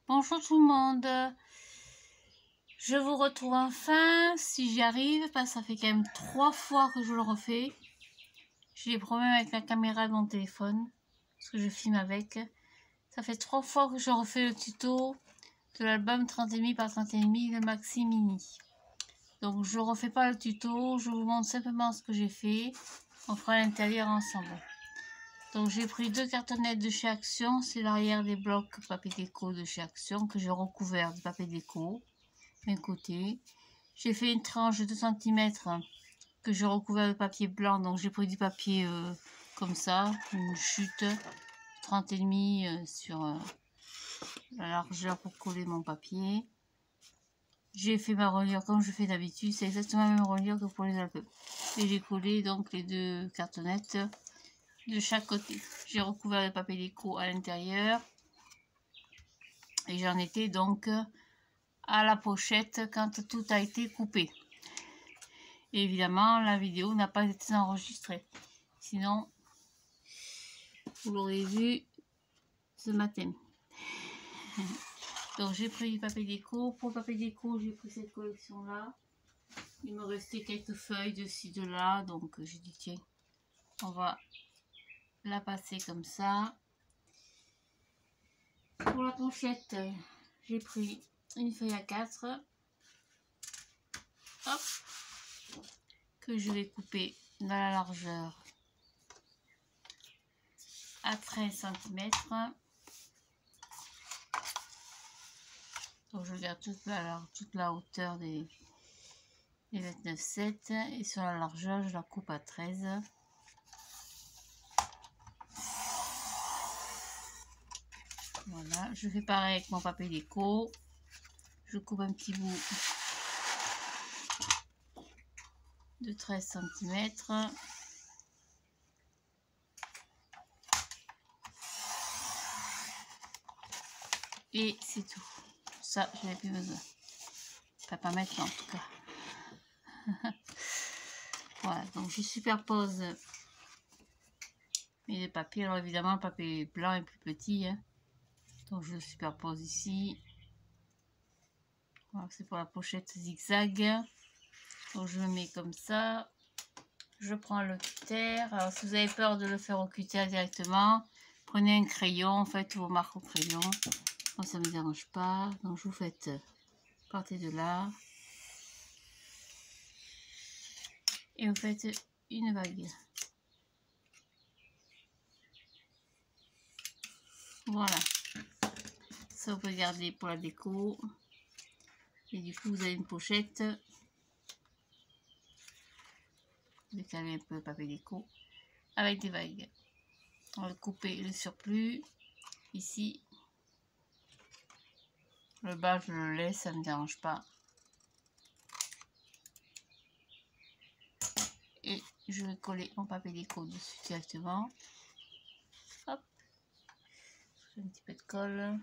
Bonjour tout le monde, je vous retrouve enfin, si j'y arrive, parce que ça fait quand même 3 fois que je le refais. J'ai des problèmes avec la caméra de mon téléphone, parce que je filme avec. Ça fait 3 fois que je refais le tuto de l'album 30,5 par 30,5, le Maxi Mini. Donc je ne refais pas le tuto, je vous montre simplement ce que j'ai fait. On fera l'intérieur ensemble. Donc j'ai pris 2 cartonnettes de chez Action, c'est l'arrière des blocs papier déco de chez Action que j'ai recouvert de papier déco, d'un côté. J'ai fait une tranche de 2 cm que j'ai recouvert de papier blanc, donc j'ai pris du papier comme ça, une chute 30,5 sur la largeur pour coller mon papier. J'ai fait ma reliure comme je fais d'habitude, c'est exactement la même reliure que pour les albums. Et j'ai collé donc les 2 cartonnettes de chaque côté. J'ai recouvert le papier déco à l'intérieur et j'en étais donc à la pochette quand tout a été coupé. Et évidemment, la vidéo n'a pas été enregistrée, sinon vous l'aurez vu ce matin. Donc j'ai pris du papier déco. Pour le papier déco, j'ai pris cette collection là. Il me restait quelques feuilles de ci de là, donc j'ai dit tiens, on va la passer comme ça. Pour la pochette, j'ai pris une feuille à 4, hop, que je vais couper dans la largeur à 13 cm. Donc je garde toute la hauteur des 29,7 et sur la largeur je la coupe à 13. Voilà, je fais pareil avec mon papier déco. Je coupe un petit bout de 13 cm. Et c'est tout. Ça, je n'ai plus besoin. Pas maintenant en tout cas. Voilà, donc je superpose mes deux papiers. Alors évidemment, le papier blanc est plus petit, hein. Donc je le superpose ici. Voilà, c'est pour la pochette zigzag. Donc je le mets comme ça. Je prends le cutter. Alors si vous avez peur de le faire au cutter directement, prenez un crayon, faites vos marques au crayon. Moi ça ne me dérange pas. Donc vous faites, partez de là. Et vous faites une vague. Voilà. Ça vous pouvez garder pour la déco. Et du coup vous avez une pochette. Décaler un peu le papier déco avec des vagues. On va couper le surplus ici. Le bas je le laisse, ça ne me dérange pas. Et je vais coller mon papier déco dessus directement. Hop, un petit peu de colle.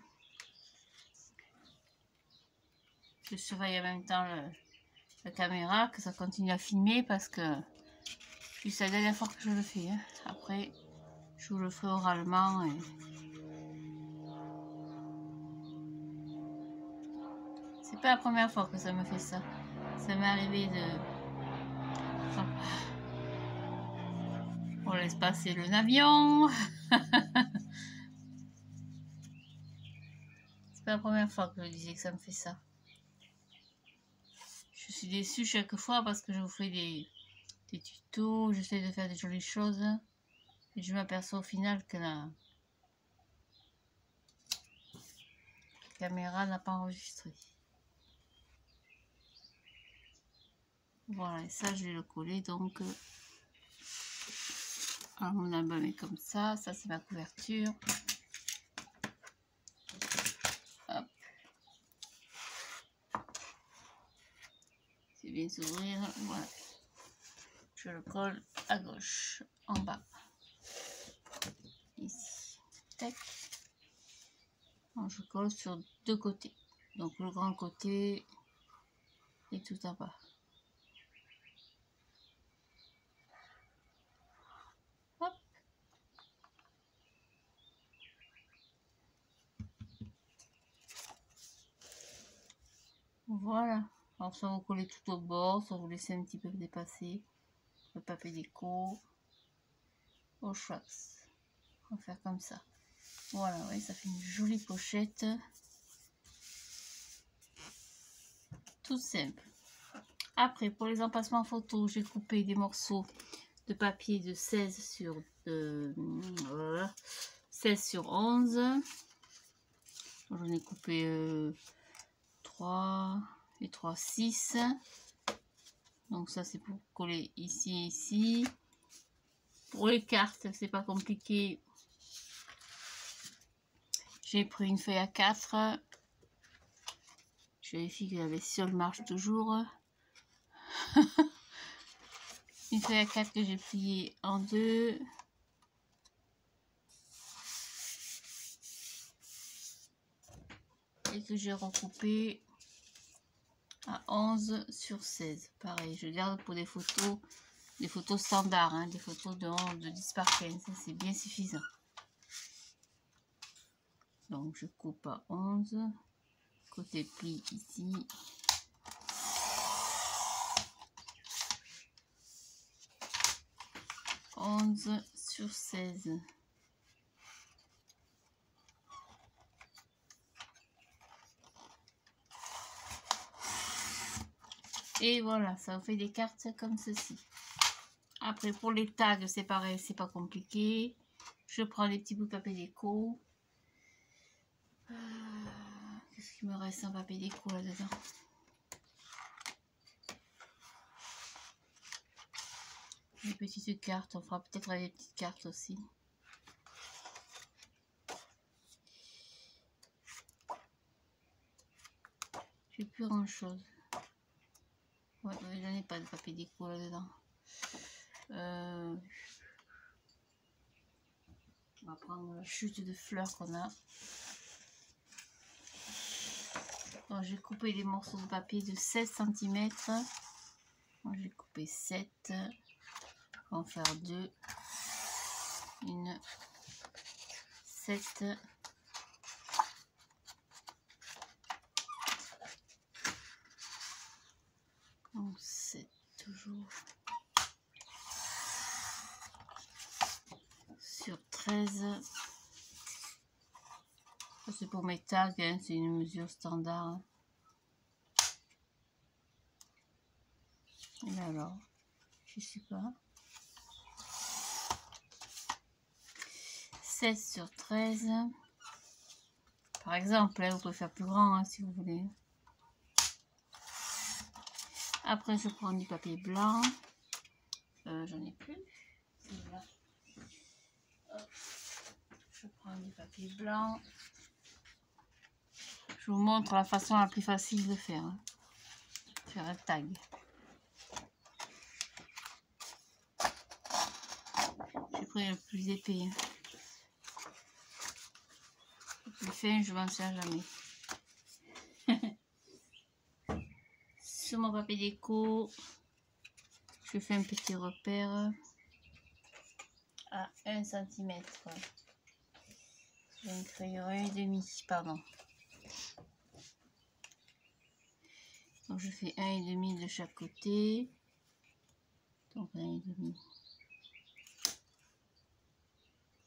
Je surveille en même temps la caméra, que ça continue à filmer parce que c'est la dernière fois que je le fais, hein. Après, je vous le ferai oralement. Et... c'est pas la première fois que ça me fait ça. Ça m'est arrivé de... on laisse passer le avion. C'est pas la première fois que je disais que ça me fait ça. Je suis déçue chaque fois parce que je vous fais des tutos, j'essaie de faire des jolies choses. Et je m'aperçois au final que la caméra n'a pas enregistré. Voilà, et ça je vais le coller donc. Alors, mon album est comme ça c'est ma couverture. Hop. C'est bien s'ouvrir, voilà. Je le colle à gauche, en bas. Ici. Tac. Alors, je colle sur 2 côtés. Donc le grand côté et tout en bas. Hop. Voilà. Alors soit vous collez tout au bord, soit vous laissez un petit peu dépasser le papier déco au Schwax. On va faire comme ça. Voilà, oui, ça fait une jolie pochette. Tout simple. Après, pour les empassements photos, j'ai coupé des morceaux de papier de 16 sur 16 sur 11. J'en ai coupé 3 et 3, 6. Donc ça c'est pour coller ici et ici. Pour les cartes, c'est pas compliqué. J'ai pris une feuille à 4. Je vérifie que la bestiole marche toujours. Une feuille à 4 que j'ai pliée en 2. Et que j'ai recoupé à 11 sur 16. Pareil, je garde pour des photos standards, hein, des photos de 10 par 15. C'est bien suffisant. Donc je coupe à 11. Côté pli ici. « 11 sur 16. » Et voilà, ça vous fait des cartes comme ceci. Après, pour les tags, c'est pareil, c'est pas compliqué. Je prends les petits bouts de papier déco. Qu'est-ce qu'il me reste en papier déco là-dedans? Des petites cartes, on fera peut-être des petites cartes aussi. J'ai plus grand chose. Ouais, j'en ai pas de papier déco là-dedans. On va prendre la chute de fleurs qu'on a. J'ai coupé des morceaux de papier de 16 cm. J'ai coupé 7. On va faire 2. 1, 7. Donc 7 toujours. Sur 13. Ça c'est pour mes tags, hein, c'est une mesure standard. Hein. Et alors, je sais pas. 16 sur 13. Par exemple, là, vous pouvez faire plus grand hein, si vous voulez. Après, je prends du papier blanc. J'en ai plus. Voilà. Hop. Je prends du papier blanc. Je vous montre la façon la plus facile de faire. Hein. Faire un tag. J'ai pris le plus épais. Hein. Le plus fin, je m'en sers jamais. Sur mon papier déco, je fais un petit repère à 1 cm. J'ai un crayon 1,5, pardon. Donc je fais 1,5 de chaque côté. Donc 1,5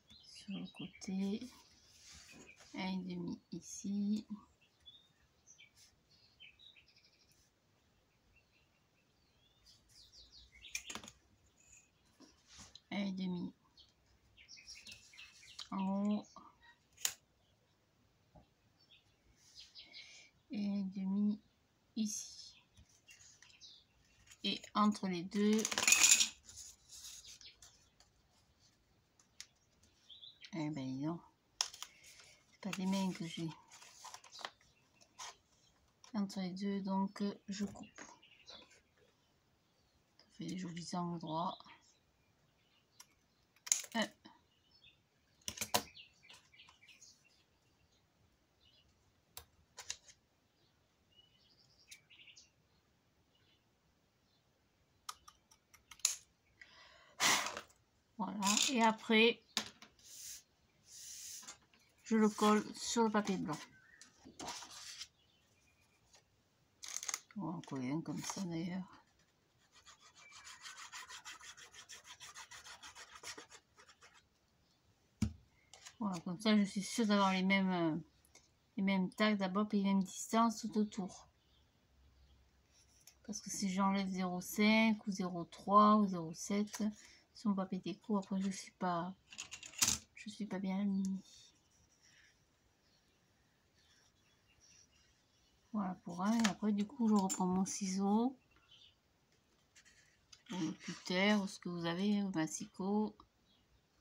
sur le côté. 1,5 ici. Un demi en haut et un demi ici, et entre les deux eh ben non, c'est pas des mains que j'ai entre les deux, donc je coupe. Ça fait des jolis angles droits. Voilà, et après je le colle sur le papier blanc. On va en coller un comme ça d'ailleurs. Voilà, comme ça je suis sûre d'avoir les mêmes tags d'abord et les mêmes distances tout autour. Parce que si j'enlève 0,5 ou 0,3 ou 0,7, si on va péter court, après je suis pas bien alignée. Voilà pour un, et après du coup je reprends mon ciseau, ou le cutter, ou ce que vous avez, ou massicot,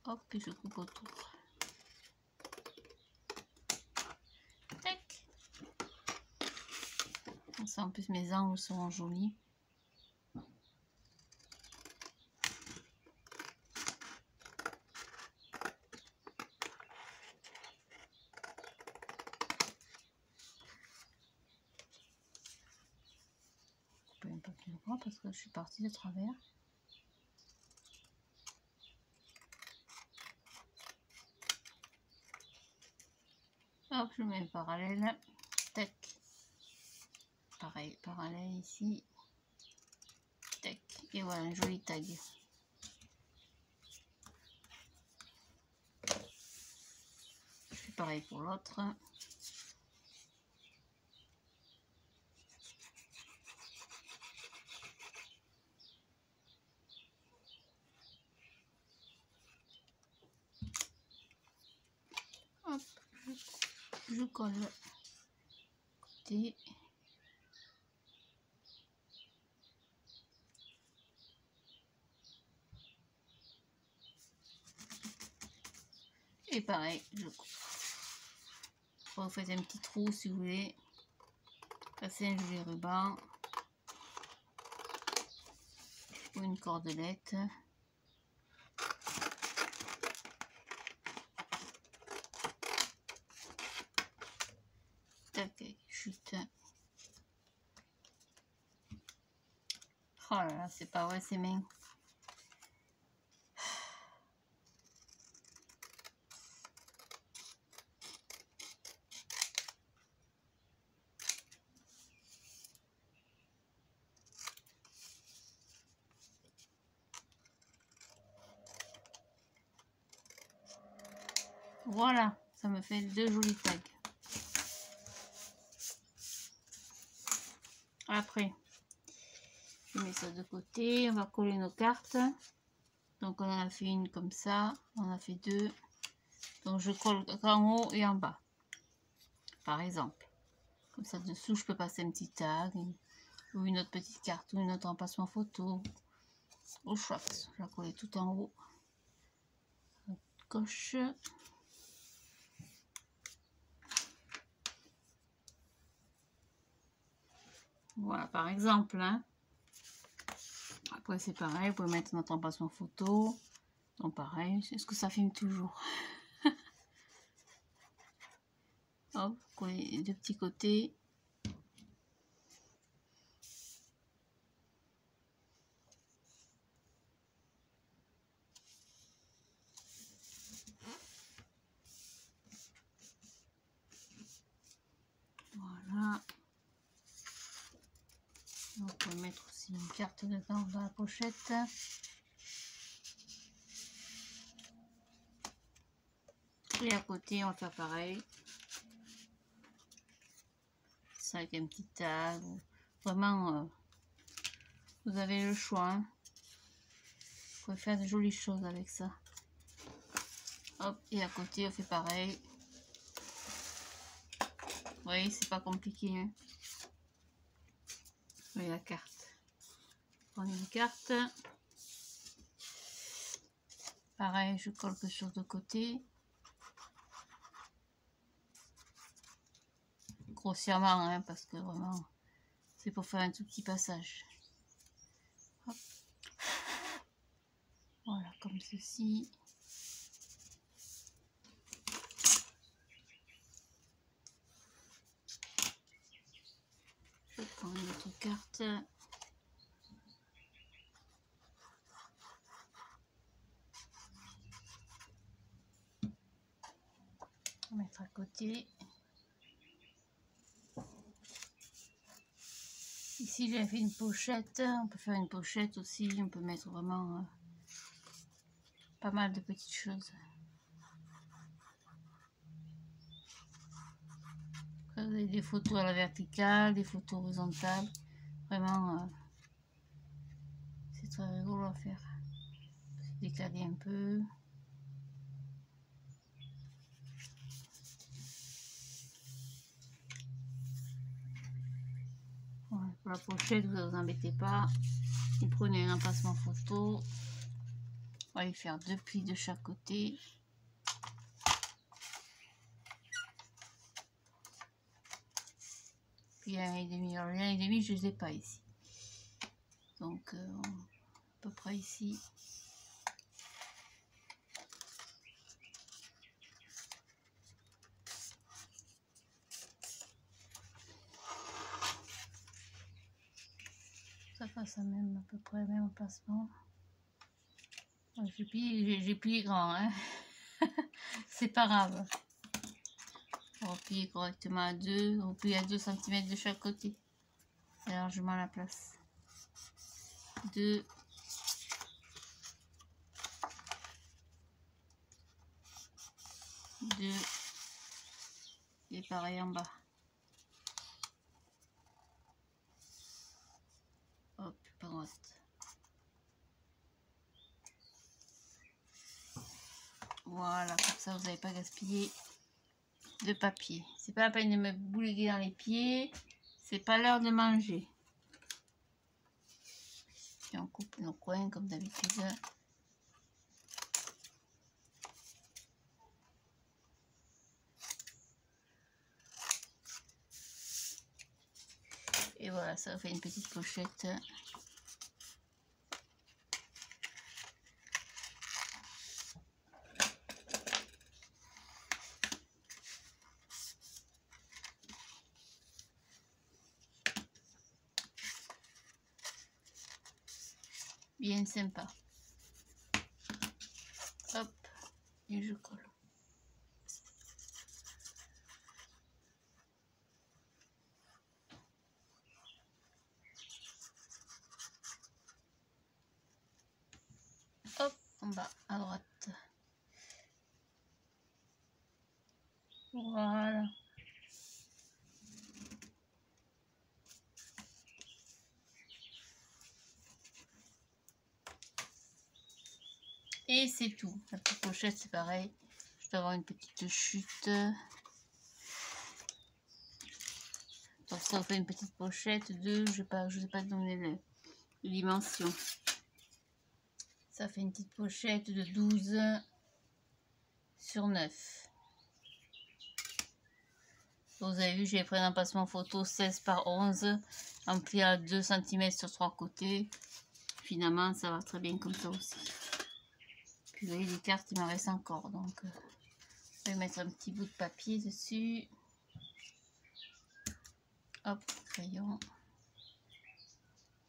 hop, et je coupe autour. Tac. Comme ça en plus mes angles seront jolis. Un peu plus droit parce que je suis partie de travers. Hop, je mets le parallèle. Tac. Pareil, parallèle ici. Tac. Et voilà, un joli tag. Je fais pareil pour l'autre. Hop, je colle côté. Et pareil, je coupe. Vous faites un petit trou si vous voulez. Passer un joli ruban. Ou une cordelette. Tac, chute. Oh là là, c'est pas vrai, ces mains. Voilà, ça me fait deux jolis tags. Après, je mets ça de côté, on va coller nos cartes. Donc on en a fait une comme ça, on a fait deux. Donc je colle en haut et en bas, par exemple. Comme ça dessous, je peux passer un petit tag ou une autre petite carte ou une autre emplacement photo. Au choix, je vais coller tout en haut, à gauche. Voilà, par exemple. Hein. Après, c'est pareil, vous pouvez mettre notre emplacement photo. Donc, pareil, est-ce que ça filme toujours? Hop, coller de petits côtés. Voilà. On peut mettre aussi une carte dedans dans la pochette. Et à côté, on va faire pareil. Ça avec un petit tag. Vraiment, vous avez le choix. Hein. Vous pouvez faire de jolies choses avec ça. Hop, et à côté, on fait pareil. Vous voyez, c'est pas compliqué. Hein. Vous voyez la carte. Prendre une carte. Pareil, je colle quelque chose de côté. Grossièrement, hein, parce que vraiment, c'est pour faire un tout petit passage. Hop. Voilà, comme ceci. Je prends une autre carte. On va mettre à côté. Ici, ici j'ai fait une pochette, on peut faire une pochette aussi, on peut mettre vraiment pas mal de petites choses. Vous avez des photos à la verticale, des photos horizontales, vraiment c'est très rigolo à faire. Décaler un peu. Voilà, pour la pochette, vous ne vous embêtez pas. Vous prenez un emplacement photo. On va y faire 2 plis de chaque côté. Puis 1,5. Alors, 1,5, je ne les ai pas ici. Donc, à peu près ici. Ça fasse même à peu près le même emplacement. J'ai plié grand, hein. C'est pas grave. On va plier correctement à 2. On plie à 2 cm de chaque côté. C'est largement la place. 2. Et pareil en bas. Hop, pas droite. Voilà, comme ça vous n'avez pas gaspillé de papier. C'est pas la peine de me bouliguer dans les pieds. C'est pas l'heure de manger. Et on coupe nos coins comme d'habitude. Et voilà, ça fait une petite pochette. Bien sympa. Hop, et je colle. Hop, en bas, à droite. Voilà. Et c'est tout. La petite pochette, c'est pareil. Je dois avoir une petite chute. Donc ça, on fait une petite pochette de, je sais pas donner les dimensions. Ça fait une petite pochette de 12 sur 9. Vous avez vu, j'ai pris un emplacement photo 16 par 11, ampli à 2 cm sur 3 côtés. Finalement, ça va très bien comme ça aussi. Puis vous voyez, les cartes, il m'en reste encore. Donc, je vais mettre un petit bout de papier dessus. Hop, crayon.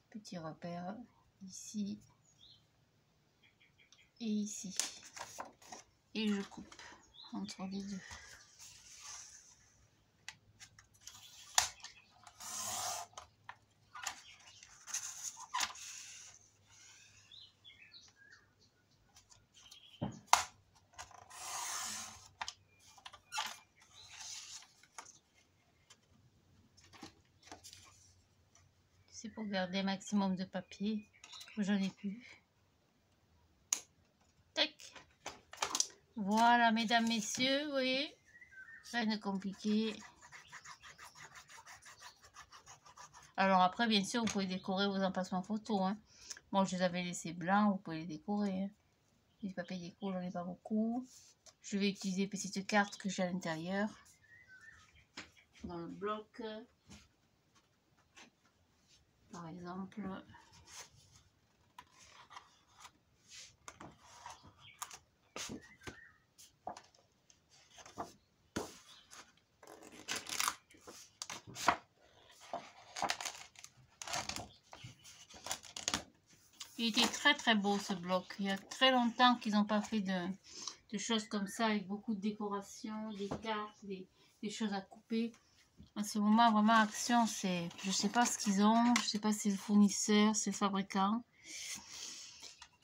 Petit repère ici et ici. Et je coupe entre les deux. C'est pour garder un maximum de papier, que j'en ai plus. Tac. Voilà, mesdames, messieurs, vous voyez, rien de compliqué. Alors après, bien sûr, vous pouvez décorer vos emplacements photos. Hein. Moi, je les avais laissés blancs, vous pouvez les décorer. Hein. Les papiers déco, j'en ai pas beaucoup. Je vais utiliser les petites cartes que j'ai à l'intérieur. Dans le bloc. Par exemple. Il était très très beau ce bloc. Il y a très longtemps qu'ils n'ont pas fait de choses comme ça avec beaucoup de décorations, des cartes, des choses à couper. En ce moment, vraiment, Action, c'est... Je sais pas ce qu'ils ont. Je sais pas si c'est le fournisseur, c'est le fabricant.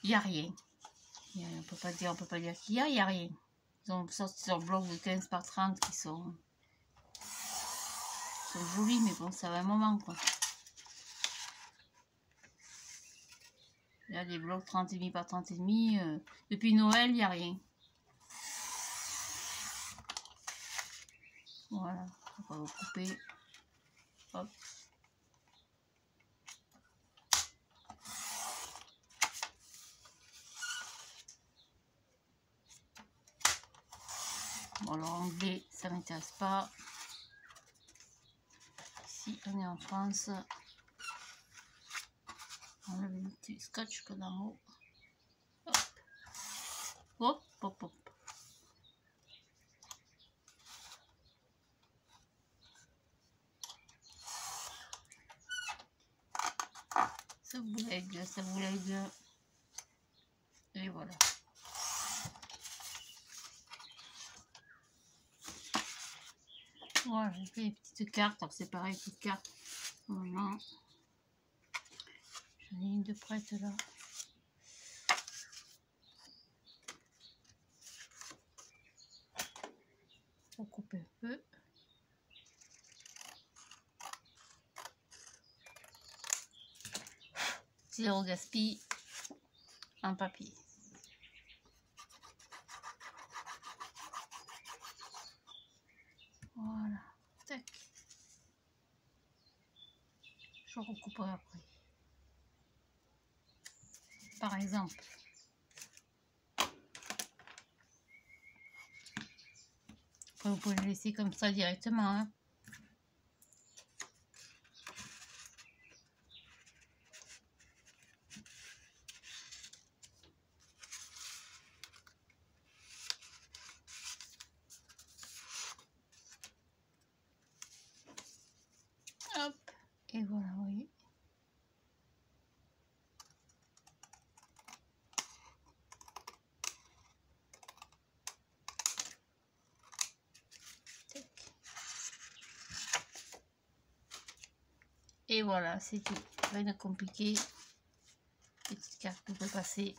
Il n'y a rien. On peut pas dire qu'il y a rien. Ils ont sorti leur bloc de 15 par 30 qui sont jolis, mais bon, ça va un moment, quoi. Là, des blocs 30,5 par 30,5. Depuis Noël, il n'y a rien. Voilà, on va vous couper. Hop. Bon, alors anglais, ça m'intéresse pas. Ici, on est en France. On enlève le petit scotch qu'on a en haut. Hop. Hop, hop, hop. Ça vous l'aide. Et voilà. Voilà, j'ai fait les petites cartes. Alors c'est pareil, petites cartes. Voilà. J'en ai une de prête là. On coupe un peu. Zéro gaspille en papier. Voilà. Tac. Je recouperai après. Par exemple. Après, vous pouvez le laisser comme ça directement. Hein. Hop. Et voilà, vous voyez. Et voilà, c'est tout. Rien de compliqué. Petite carte que vous pouvez passer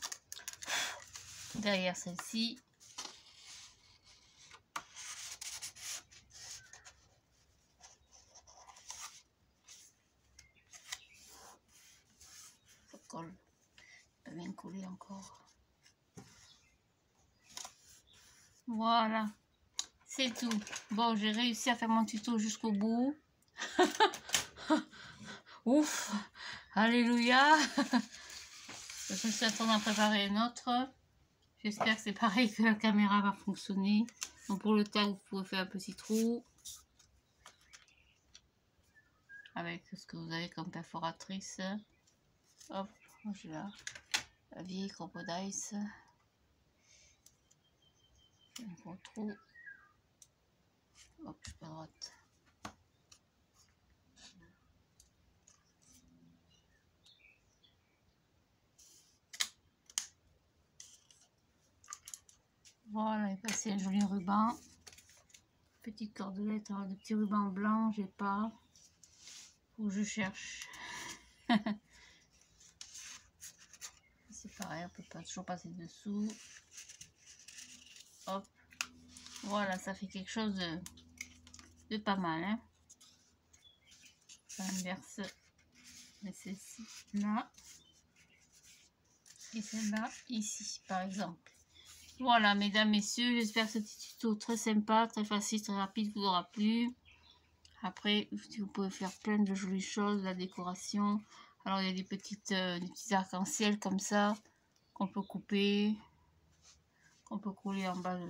derrière celle-ci. Ça colle. Pas bien collé encore. Voilà. C'est tout. Bon, j'ai réussi à faire mon tuto jusqu'au bout. Ouf. Alléluia. Je suis en train d'en préparer un autre. J'espère que c'est pareil, que la caméra va fonctionner. Donc pour le tag, vous pouvez faire un petit trou. Avec ce que vous avez comme perforatrice. Hop, moi j'ai là. La vieille Crocodice. Un gros trou. Hop, je peux à droite. Voilà, et passer un joli ruban. Petite cordelette, alors de petits rubans blancs, j'ai pas. Faut que je cherche. C'est pareil, on peut pas toujours passer dessous. Hop. Voilà, ça fait quelque chose de pas mal. Hein. J'inverse. Mais celle-ci là. Et celle-là ici, par exemple. Voilà, mesdames, messieurs, j'espère que ce petit tuto très sympa, très facile, très rapide vous aura plu. Après, vous pouvez faire plein de jolies choses, la décoration. Alors, il y a des petits arcs-en-ciel comme ça, qu'on peut couper, qu'on peut coller en bas de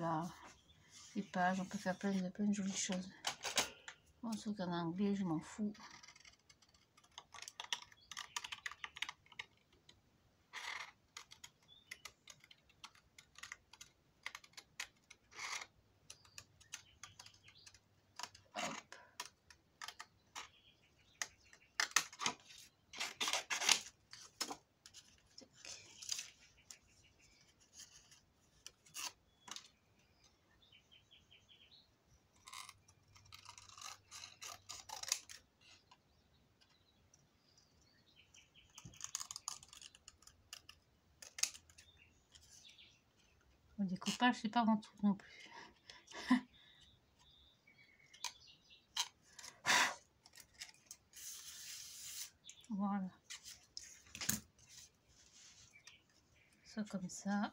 des pages. On peut faire plein de jolies choses. Bon, sauf qu'en anglais, je m'en fous. Le découpage, c'est pas mon truc non plus. Voilà. Ça comme ça.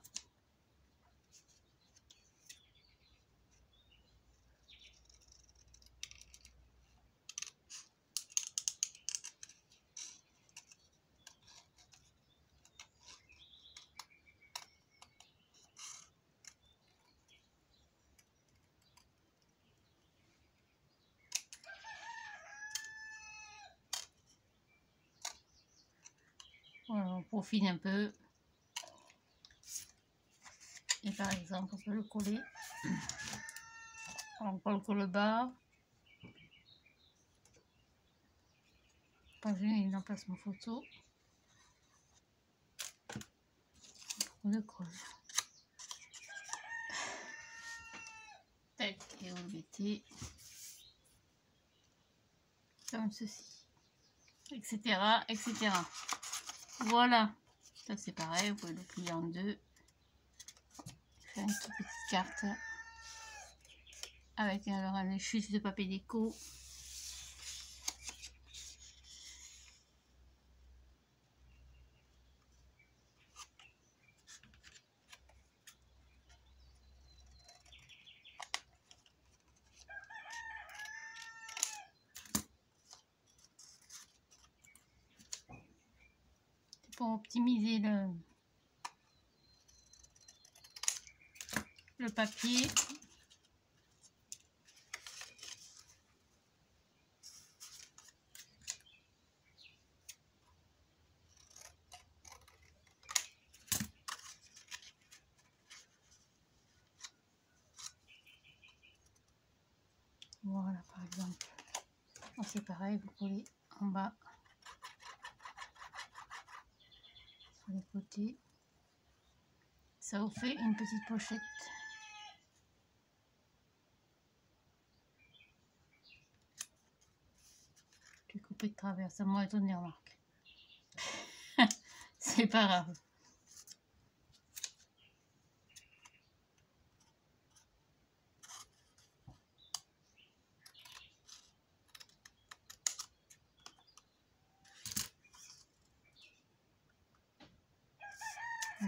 Voilà, on profile un peu. Et par exemple, on peut le coller. On colle le bas. Pas gêné l'emplacement photo. On le colle. Tac, et vous le mettez comme ceci, etc., etc. Voilà, ça c'est pareil, vous pouvez le plier en deux. Faire une toute petite carte avec alors un chute de papier déco. Pour optimiser le papier. Voilà, par exemple. C'est pareil, vous collez en bas, sur les côtés. Ça vous fait une petite pochette. Je vais couper de travers, ça m'a étonné, remarque. C'est pas grave.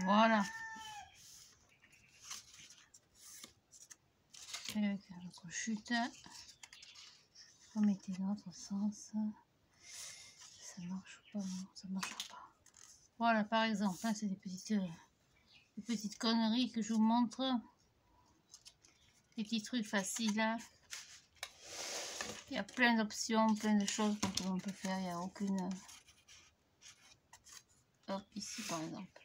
Voilà. Avec notre chute. Remettez dans l'autre sens. Ça marche ou pas? Non, ça marche pas. Voilà, par exemple, hein, c'est des petites conneries que je vous montre. Des petits trucs faciles. Hein. Il y a plein d'options, plein de choses que l'on peut faire. Il n'y a aucune... Hop, ici par exemple.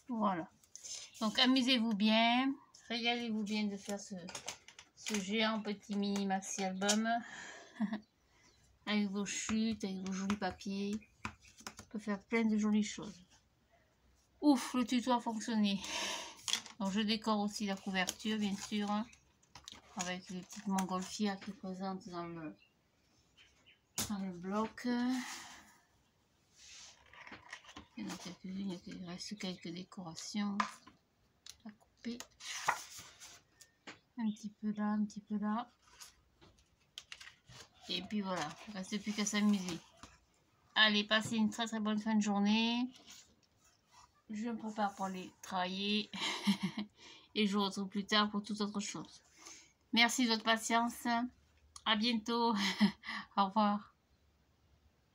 Voilà. Donc amusez-vous bien. Régalez-vous bien de faire ce géant petit mini maxi album. Avec vos chutes, avec vos jolis papiers. On peut faire plein de jolies choses. Ouf, le tuto a fonctionné. Donc je décore aussi la couverture, bien sûr. Avec les petites montgolfières qui présentent dans le bloc. Il y en a quelques-unes, il reste quelques décorations à couper. Un petit peu là, un petit peu là. Et puis voilà, il ne reste plus qu'à s'amuser. Allez, passez une très bonne fin de journée. Je me prépare pour aller travailler. Et je vous retrouve plus tard pour toute autre chose. Merci de votre patience. À bientôt. Au revoir.